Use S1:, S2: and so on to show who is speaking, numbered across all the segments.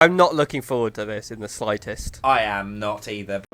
S1: I'm not looking forward to this in the slightest.
S2: I am not either.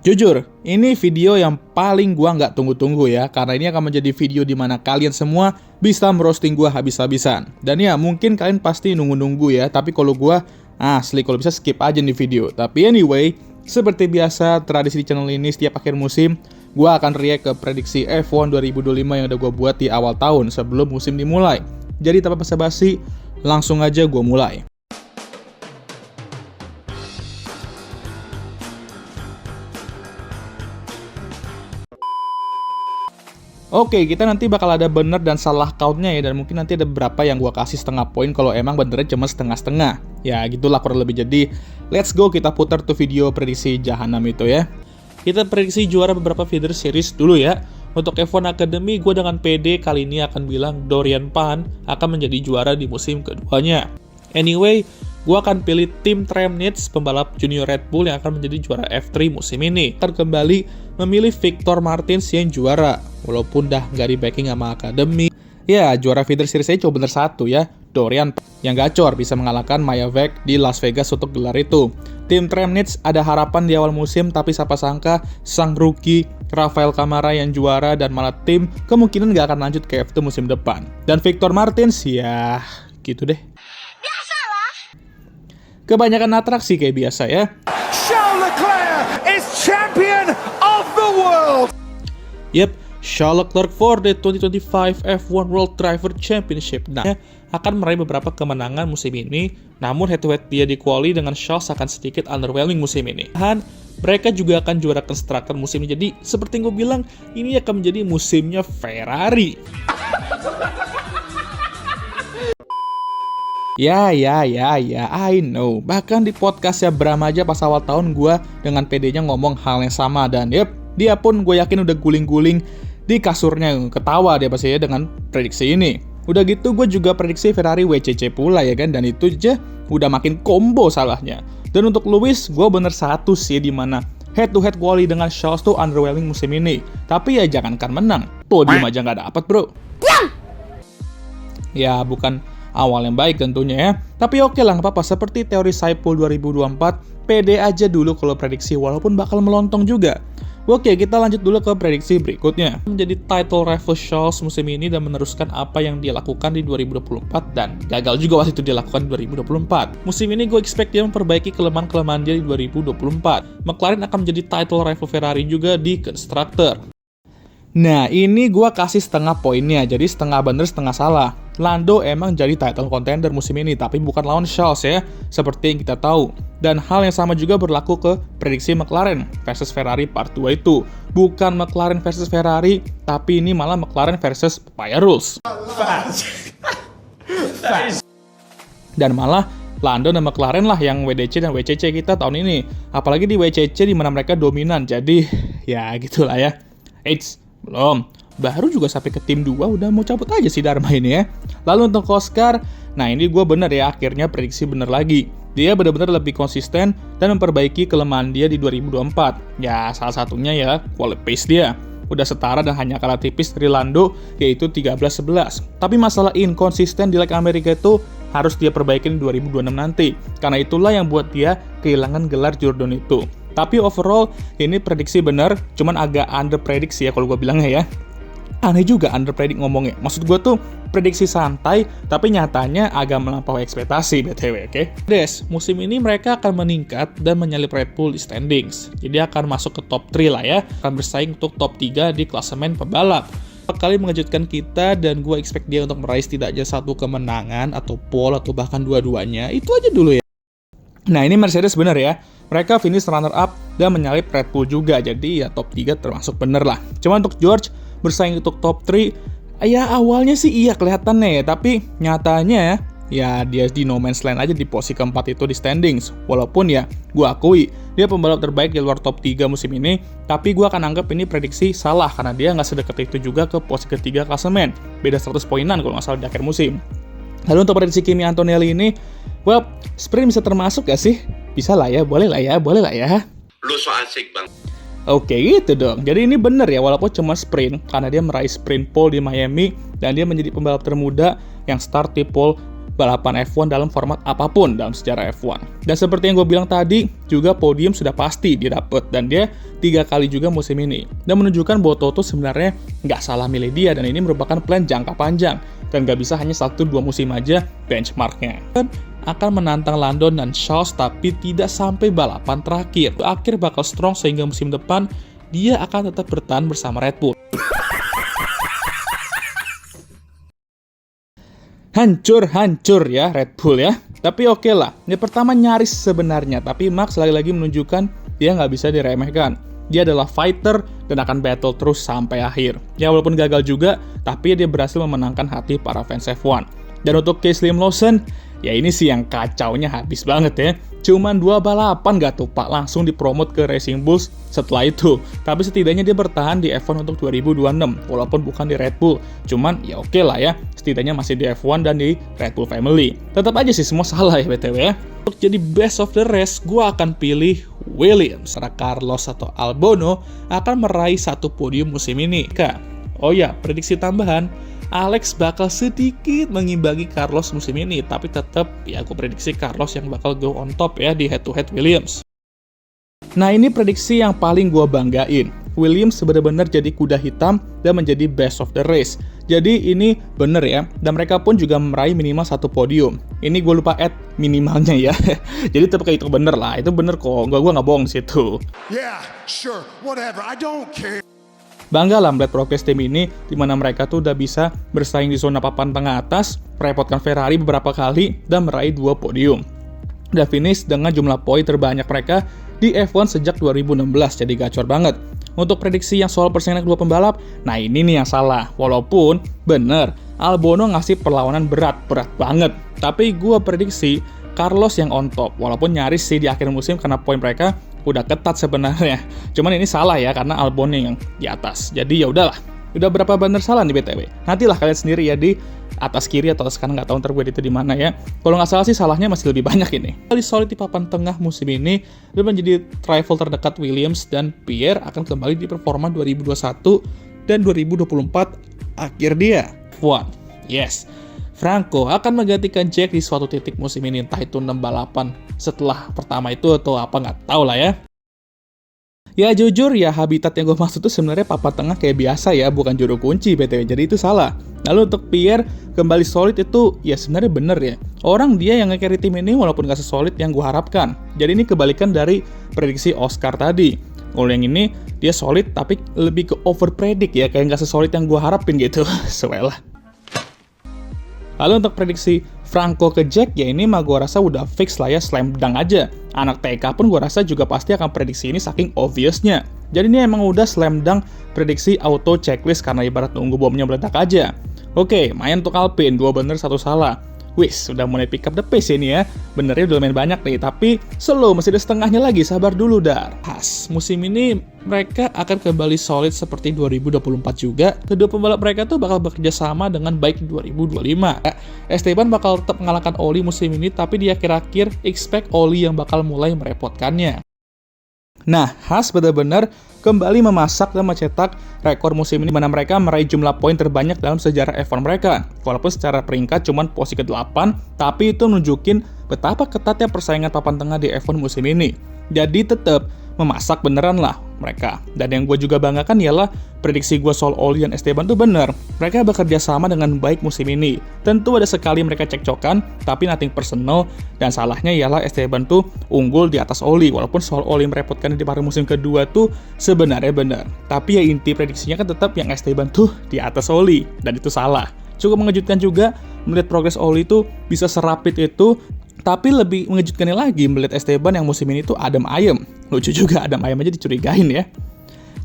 S3: Jujur, ini video yang paling gua nggak tunggu-tunggu ya, karena ini akan menjadi video dimana kalian semua bisa merosting gua habis-habisan. Dan ya, mungkin kalian pasti nunggu-nunggu ya, tapi kalau gua asli kalau bisa skip aja nih video. Tapi anyway, seperti biasa tradisi di channel ini setiap akhir musim, gua akan react ke prediksi F1 2025 yang udah gua buat di awal tahun sebelum musim dimulai. Jadi tanpa basa-basi, langsung aja gua mulai. Oke, kita nanti bakal ada bener dan salah countnya ya, dan mungkin nanti ada beberapa yang gua kasih setengah poin kalau emang benernya cuma setengah-setengah. Ya gitulah kurang lebih. Jadi let's go, kita putar tuh video prediksi Jahanam itu ya. Kita prediksi juara beberapa feeder series dulu ya. Untuk F1 Academy, gue dengan PD kali ini akan bilang Dorian Pan akan menjadi juara di musim keduanya. Anyway, gue akan pilih tim Tremnitz, pembalap junior Red Bull yang akan menjadi juara F3 musim ini. Akan kembali memilih Victor Martins yang juara, walaupun dah nggak di backing sama Academy. Ya, juara feeder series saya cuma bener satu ya, Dorian yang gacor bisa mengalahkan Maivek di Las Vegas untuk gelar itu. Tim Tremnitz ada harapan di awal musim, tapi siapa sangka sang rookie Rafael Camara yang juara dan malah tim kemungkinan nggak akan lanjut ke F2 musim depan. Dan Victor Martins ya gitu deh. Kebanyakan atraksi kayak biasa ya.
S4: Charles Leclerc is champion of the world.
S3: Yep, Charles Leclerc for the 2025 F1 World Driver Championship. Nah, akan meraih beberapa kemenangan musim ini, namun head-to-head dia di quali dengan Charles akan sedikit underwhelming musim ini. Dan mereka juga akan juara constructor musim ini. Jadi, seperti yang gue bilang, ini akan menjadi musimnya Ferrari. Ya, I know. Bahkan di podcastnya Bram aja pas awal tahun gue dengan PD-nya ngomong hal yang sama. Dan yep, dia pun gue yakin udah guling-guling di kasurnya. Ketawa dia pasti ya dengan prediksi ini. Udah gitu gue juga prediksi Ferrari WCC pula ya kan. Dan itu aja udah makin combo salahnya. Dan untuk Lewis, gue bener satu sih dimana head-to-head quali dengan Charles tuh underwhelming musim ini. Tapi ya jangankan menang, podium aja nggak dapet bro. Ya bukan awal yang baik tentunya ya. Tapi oke lah, nggak apa-apa. Seperti teori Saipul 2024, pede aja dulu kalau prediksi walaupun bakal melontong juga. Oke, kita lanjut dulu ke prediksi berikutnya. Menjadi title rival Charles musim ini dan meneruskan apa yang dia lakukan di 2024 dan gagal juga waktu itu dia lakukan di 2024. Musim ini gue expect dia memperbaiki kelemahan-kelemahan dia di 2024. McLaren akan menjadi title rival Ferrari juga di Constructor. Nah, ini gue kasih setengah poinnya, jadi setengah bener setengah salah. Lando emang jadi title contender musim ini, tapi bukan lawan Charles ya, seperti yang kita tahu. Dan hal yang sama juga berlaku ke prediksi McLaren versus Ferrari part 2 itu. Bukan McLaren versus Ferrari, tapi ini malah McLaren versus Papaya Rules. Dan malah Lando dan McLaren lah yang WDC dan WCC kita tahun ini. Apalagi di WCC di mana mereka dominan, jadi ya gitulah ya. Belum, baru juga sampai ke tim 2 udah mau cabut aja si Dharma ini ya. Lalu untuk Oscar, nah ini gue bener ya, akhirnya prediksi bener lagi. Dia benar-benar lebih konsisten dan memperbaiki kelemahan dia di 2024. Ya salah satunya ya quality pace dia. Udah setara dan hanya kalah tipis dari Lando yaitu 13-11. Tapi masalah inkonsisten di leg Amerika itu harus dia perbaiki di 2026 nanti. Karena itulah yang buat dia kehilangan gelar Jordan itu. Tapi overall, ini prediksi bener, cuman agak underprediksi ya kalau gue bilangnya ya. Aneh juga underpredict ngomongnya. Maksud gue tuh prediksi santai, tapi nyatanya agak melampaui ekspektasi BTW, oke? Des, musim ini mereka akan meningkat dan menyalip Red Bull di standings. Jadi akan masuk ke top 3 lah ya, akan bersaing untuk top 3 di klasemen pembalap. Kali mengejutkan kita dan gue expect dia untuk meraih setidaknya satu kemenangan atau pole atau bahkan dua-duanya. Itu aja dulu ya. Nah ini Mercedes bener ya. Mereka finish runner-up dan menyalip Red Bull juga, jadi ya top 3 termasuk bener lah. Cuma untuk George, bersaing untuk top 3, ya awalnya sih iya kelihatannya ya, tapi nyatanya ya dia di no man's land aja di posisi keempat itu di standings. Walaupun ya, gue akui, dia pembalap terbaik di luar top 3 musim ini, tapi gue akan anggap ini prediksi salah, karena dia nggak sedekat itu juga ke posisi ketiga klasemen. Beda 100 poinan kalau nggak salah di akhir musim. Lalu untuk prediksi Kimi Antonelli ini, well, sprint bisa termasuk gak sih? Bisa lah ya, boleh lah ya.
S5: Lu so asik bang.
S3: Oke gitu dong, jadi ini bener ya walaupun cuma sprint, karena dia meraih sprint pole di Miami, dan dia menjadi pembalap termuda yang start di pole balapan F1 dalam format apapun dalam sejarah F1. Dan seperti yang gue bilang tadi, juga podium sudah pasti dia dapet, dan dia 3 kali juga musim ini. Dan menunjukkan bahwa Toto sebenarnya nggak salah milih dia, dan ini merupakan plan jangka panjang. Dan nggak bisa hanya 1-2 musim aja benchmarknya. Dan akan menantang Lando dan Charles, tapi tidak sampai balapan terakhir. Akhir bakal strong sehingga musim depan dia akan tetap bertahan bersama Red Bull. Hancur ya Red Bull ya. Tapi oke lah, ini pertama nyaris sebenarnya, tapi Max lagi-lagi menunjukkan dia nggak bisa diremehkan. Dia adalah fighter dan akan battle terus sampai akhir. Ya walaupun gagal juga, tapi dia berhasil memenangkan hati para fans F1. Dan untuk case Liam Lawson, ya ini sih yang kacaunya habis banget ya. Cuman 2 balapan gak tuh Pak, langsung dipromot ke Racing Bulls setelah itu. Tapi setidaknya dia bertahan di F1 untuk 2026, walaupun bukan di Red Bull. Cuman ya oke lah ya, setidaknya masih di F1 dan di Red Bull Family. Tetap aja sih semua salah ya BTW ya. Untuk jadi best of the rest, gue akan pilih Williams. Karena Carlos atau Albon akan meraih 1 podium musim ini. Oh ya, prediksi tambahan, Alex bakal sedikit mengimbangi Carlos musim ini, tapi tetap ya aku prediksi Carlos yang bakal go on top ya di head-to-head Williams. Nah ini prediksi yang paling gue banggain. Williams benar-benar jadi kuda hitam dan menjadi best of the race. Jadi ini bener ya, dan mereka pun juga meraih minimal 1 podium. Ini gue lupa add minimalnya ya. Jadi tetap kayak itu bener lah, itu bener kok, gue nggak bohong situ.
S4: Yeah, sure, whatever, I don't care.
S3: Bangga lah melihat progres tim ini, di mana mereka tuh udah bisa bersaing di zona papan tengah atas, merepotkan Ferrari beberapa kali, dan meraih 2 podium. Udah finish dengan jumlah poin terbanyak mereka di F1 sejak 2016, jadi gacor banget. Untuk prediksi yang soal persaingan kedua pembalap, nah ini nih yang salah. Walaupun, bener, Albon ngasih perlawanan berat banget. Tapi gue prediksi Carlos yang on top, walaupun nyaris sih di akhir musim karena poin mereka udah ketat sebenarnya. Cuman ini salah ya karena Albon yang di atas. Jadi ya udahlah. Udah berapa banner salah nih BTW? Nantilah kalian sendiri ya di atas kiri atau atas kanan, nggak tahu ntar gue itu di mana ya. Kalau nggak salah sih salahnya masih lebih banyak ini. Kali solid di papan tengah musim ini dan menjadi rival terdekat Williams dan Pierre akan kembali di performa 2021 dan 2024 akhir dia. F1. Yes. Franco akan menggantikan Jack di suatu titik musim ini, entah itu 6 balapan setelah pertama itu atau apa nggak tahu lah ya. Ya jujur ya, habitat yang gue maksud itu sebenarnya papan tengah kayak biasa ya, bukan juru kunci BTW, jadi itu salah. Lalu untuk Pierre kembali solid itu ya sebenarnya bener ya. Orang dia yang nge-carry tim ini walaupun gak sesolid yang gue harapkan. Jadi ini kebalikan dari prediksi Oscar tadi. Kalau yang ini dia solid tapi lebih ke over predict ya, kayak gak sesolid yang gue harapin gitu. Sewelah. Lalu untuk prediksi Franco ke Jack, ya ini mah gue rasa udah fix lah ya, slam dunk aja. Anak TK pun gue rasa juga pasti akan prediksi ini saking obviousnya. Jadi ini emang udah slam dunk prediksi auto checklist karena ibarat nunggu bomnya meledak aja. Oke, main untuk Alpine, 2 bener 1 salah. Wis, udah mulai pick up the pace ini ya. Benernya udah lumayan banyak nih, tapi slow, masih ada setengahnya lagi, sabar dulu dar. Pas, musim ini mereka akan kembali solid seperti 2024 juga. Kedua pembalap mereka tuh bakal bekerja sama dengan baik di 2025. Esteban bakal tetap mengalahkan Oli musim ini, tapi di akhir-akhir expect Oli yang bakal mulai merepotkannya. Nah, Haas benar-benar kembali memasak dan mencetak rekor musim ini, di mana mereka meraih jumlah poin terbanyak dalam sejarah F1 mereka. Walaupun secara peringkat cuman posisi ke-8, tapi itu nunjukin betapa ketatnya persaingan papan tengah di F1 musim ini. Jadi tetap memasak beneran lah mereka. Dan yang gue juga banggakan ialah prediksi gue soal Oli dan Esteban tuh bener. Mereka bekerja sama dengan baik musim ini. Tentu ada sekali mereka cekcokan, tapi nothing personal. Dan salahnya ialah Esteban tuh unggul di atas Oli. Walaupun soal Oli merepotkan di paruh musim kedua tuh sebenarnya bener. Tapi ya inti prediksinya kan tetap yang Esteban tuh di atas Oli. Dan itu salah. Cukup mengejutkan juga melihat progres Oli tuh bisa serapit itu. Tapi lebih mengejutkannya lagi melihat Esteban yang musim ini tuh adem ayem. Lucu juga, adem ayem aja dicurigain ya.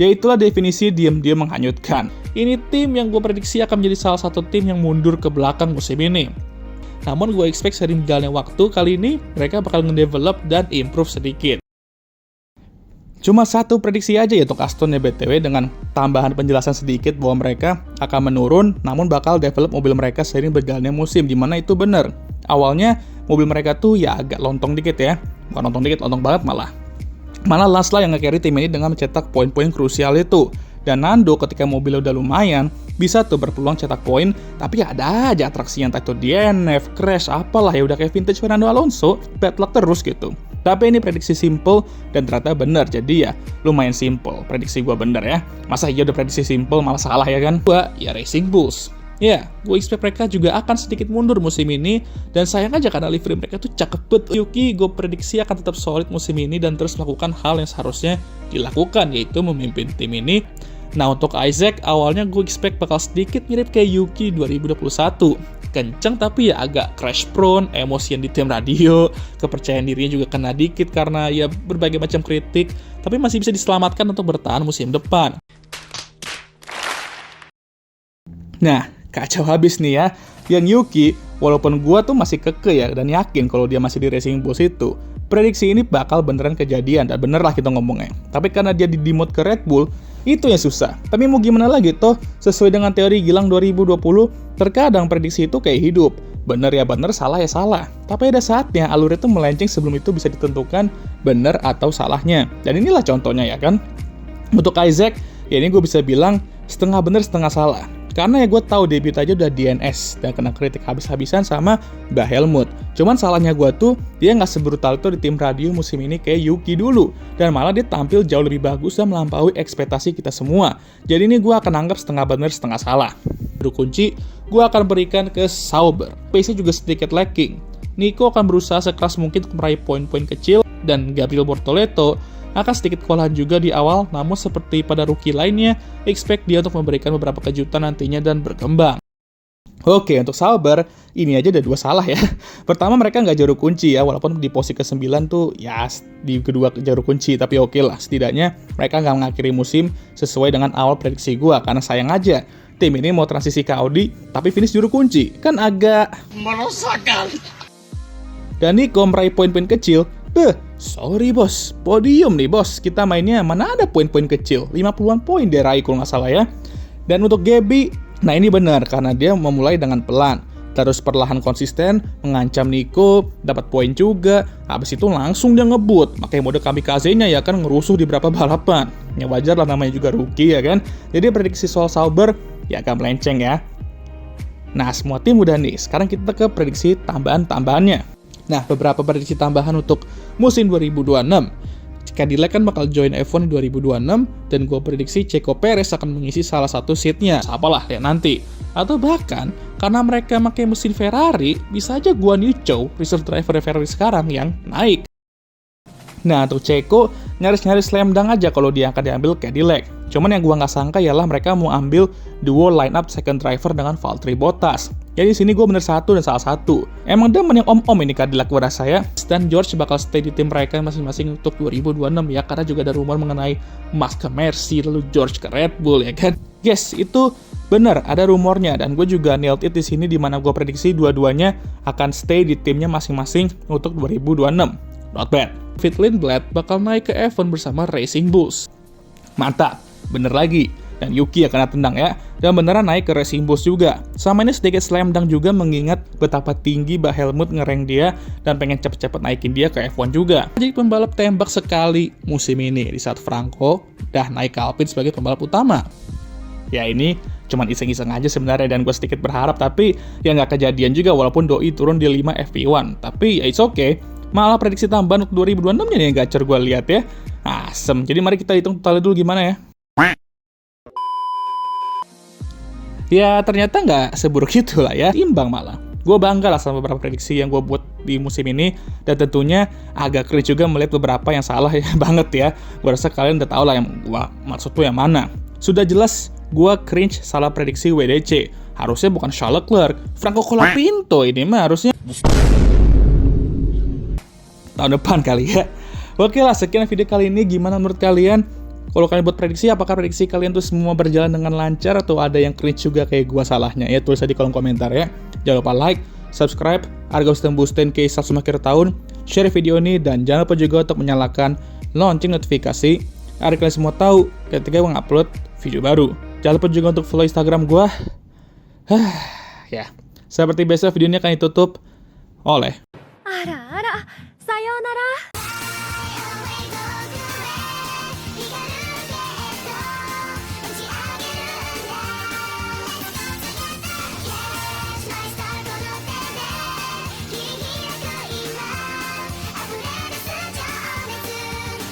S3: Ya itulah definisi diam-diam menghanyutkan. Ini tim yang gue prediksi akan menjadi salah satu tim yang mundur ke belakang musim ini. Namun gue expect sering berjalannya waktu, kali ini mereka bakal ngedevelop dan improve sedikit. Cuma satu prediksi aja ya untuk Aston ya BTW, dengan tambahan penjelasan sedikit bahwa mereka akan menurun, namun bakal develop mobil mereka seiring berjalannya musim, dimana itu benar. Awalnya mobil mereka tuh ya agak lontong dikit ya, bukan lontong dikit, lontong banget malah. Mana Lance lah yang nge-carry tim ini dengan mencetak poin-poin krusial itu. Dan Nando ketika mobilnya udah lumayan, bisa tuh berpeluang cetak poin, tapi ada aja atraksi yang entah itu DNF, crash, apalah ya udah kayak vintage Fernando Alonso, bad luck terus gitu. Tapi ini prediksi simple dan ternyata benar, jadi ya lumayan simple. Prediksi gue bener ya. Masa iya udah prediksi simple malah salah ya kan? Gua ya Racing Bulls. Ya, gue expect mereka juga akan sedikit mundur musim ini, dan sayang aja karena livery mereka tuh cakep banget. Yuki gue prediksi akan tetap solid musim ini dan terus melakukan hal yang seharusnya dilakukan, yaitu memimpin tim ini. Nah, untuk Isaac, awalnya gue expect bakal sedikit mirip kayak Yuki 2021. Kenceng tapi ya agak crash prone, emosian di tim radio, kepercayaan dirinya juga kena dikit karena ya berbagai macam kritik, tapi masih bisa diselamatkan untuk bertahan musim depan. Nah, kacau habis nih ya. Yang Yuki, walaupun gua tuh masih keke ya dan yakin kalau dia masih di Racing Bulls itu, prediksi ini bakal beneran kejadian dan bener lah kita ngomongnya. Tapi karena dia di-demote ke Red Bull, itu yang susah. Tapi mau gimana lagi toh, sesuai dengan teori Gilang 2020, terkadang prediksi itu kayak hidup. Bener ya bener, salah ya salah. Tapi ada saatnya alur itu melenceng sebelum itu bisa ditentukan bener atau salahnya. Dan inilah contohnya ya kan. Untuk Isaac, ya ini gue bisa bilang setengah bener setengah salah. Karena ya gue tahu debut aja udah DNS dan kena kritik habis-habisan sama Mbak Helmut. Cuman salahnya gue tuh, dia nggak sebrutal itu di tim radio musim ini kayak Yuki dulu. Dan malah dia tampil jauh lebih bagus dan melampaui ekspektasi kita semua. Jadi ini gue akan anggap setengah bener setengah salah. Juru kunci, gue akan berikan ke Sauber. Pace-nya juga sedikit lacking. Nico akan berusaha sekeras mungkin untuk meraih poin-poin kecil, dan Gabriel Bortoleto akan sedikit kewalahan juga di awal, namun seperti pada rookie lainnya, expect dia untuk memberikan beberapa kejutan nantinya dan berkembang. Oke, untuk Sauber, ini aja ada dua salah ya. Pertama, mereka nggak juru kunci ya, walaupun di posisi ke-9 tuh ya di kedua juru kunci, tapi oke lah, setidaknya mereka nggak mengakhiri musim sesuai dengan awal prediksi gua, karena sayang aja, tim ini mau transisi ke Audi, tapi finish juru kunci, kan agak
S5: Merosakan.
S3: Dan Nico meraih poin-poin kecil, sorry bos, podium nih bos, kita mainnya mana ada poin-poin kecil, 50-an poin dia raih kalau nggak salah ya. Dan untuk Gaby, nah ini benar, karena dia memulai dengan pelan, terus perlahan konsisten, mengancam Nico, dapat poin juga, habis itu langsung dia ngebut, makanya mode kamikaze-nya ya kan ngerusuh di beberapa balapan. Ya wajar lah, namanya juga rookie ya kan. Jadi prediksi soal Sauber, ya agak melenceng ya. Nah semua tim udah nih, sekarang kita ke prediksi tambahan-tambahannya. Nah, beberapa prediksi tambahan untuk musim 2026. Cadillac kan bakal join F1 di 2026, dan gue prediksi Checo Perez akan mengisi salah satu seatnya. Apalah ya nanti. Atau bahkan, karena mereka pakai mesin Ferrari, bisa aja Guan Yu Zhou, reserve driver Ferrari sekarang, yang naik. Nah, untuk Checo, nyaris-nyaris slam dunk aja kalau dia akan diambil Cadillac. Cuman yang gua nggak sangka ialah mereka mau ambil duo line-up second driver dengan Valtteri Bottas. Jadi sini gue bener satu dan salah satu. Emang demen yang om-om ini Cadillac gue rasa ya. Dan George bakal stay di tim mereka masing-masing untuk 2026 ya, karena juga ada rumor mengenai Max ke Mercy, lalu George ke Red Bull ya kan. Yes, itu bener, ada rumornya, dan gue juga nailed it di sini, di mana gue prediksi dua-duanya akan stay di timnya masing-masing untuk 2026. Not bad. Fit Lindblad bakal naik ke F1 bersama Racing Bulls. Mantap, bener lagi. Dan Yuki akan tendang ya, dan beneran naik ke Racing Bulls juga. Sama ini sedikit slam dunk juga, mengingat betapa tinggi Mbak Helmut ngerank dia dan pengen cepet-cepet naikin dia ke F1 juga. Jadi pembalap tembak sekali musim ini, di saat Franco dah naik ke Alpine sebagai pembalap utama. Ya ini cuman iseng-iseng aja sebenarnya, dan gue sedikit berharap, tapi ya nggak kejadian juga walaupun Doi turun di 5 FP1. Tapi ya it's okay. Malah prediksi tambahan untuk 2026 nya yang gacor gue lihat ya. Asem. Jadi mari kita hitung totalnya dulu gimana ya. Ya ternyata nggak seburuk itu lah ya, imbang malah. Gue bangga lah sama beberapa prediksi yang gue buat di musim ini, dan tentunya agak cringe juga melihat beberapa yang salah ya banget ya. Gue rasa kalian udah tau lah yang gue maksud tuh yang mana. Sudah jelas gue cringe salah prediksi WDC. Harusnya bukan Charles Leclerc, Franco Colapinto ini mah harusnya tahun depan kali ya. Oke lah, sekian video kali ini. Gimana menurut kalian? Kalau kalian buat prediksi, apakah prediksi kalian tuh semua berjalan dengan lancar atau ada yang cringe juga kayak gua salahnya? Ya tulis aja di kolom komentar ya. Jangan lupa like, subscribe, agar tembus 10K sebelum akhir tahun, share video ini, dan jangan lupa juga untuk menyalakan lonceng notifikasi agar kalian semua tahu ketika gua ngupload video baru. Jangan lupa juga untuk follow Instagram gua. Ya, seperti biasa video ini akan ditutup oleh
S2: Ara, sayonara.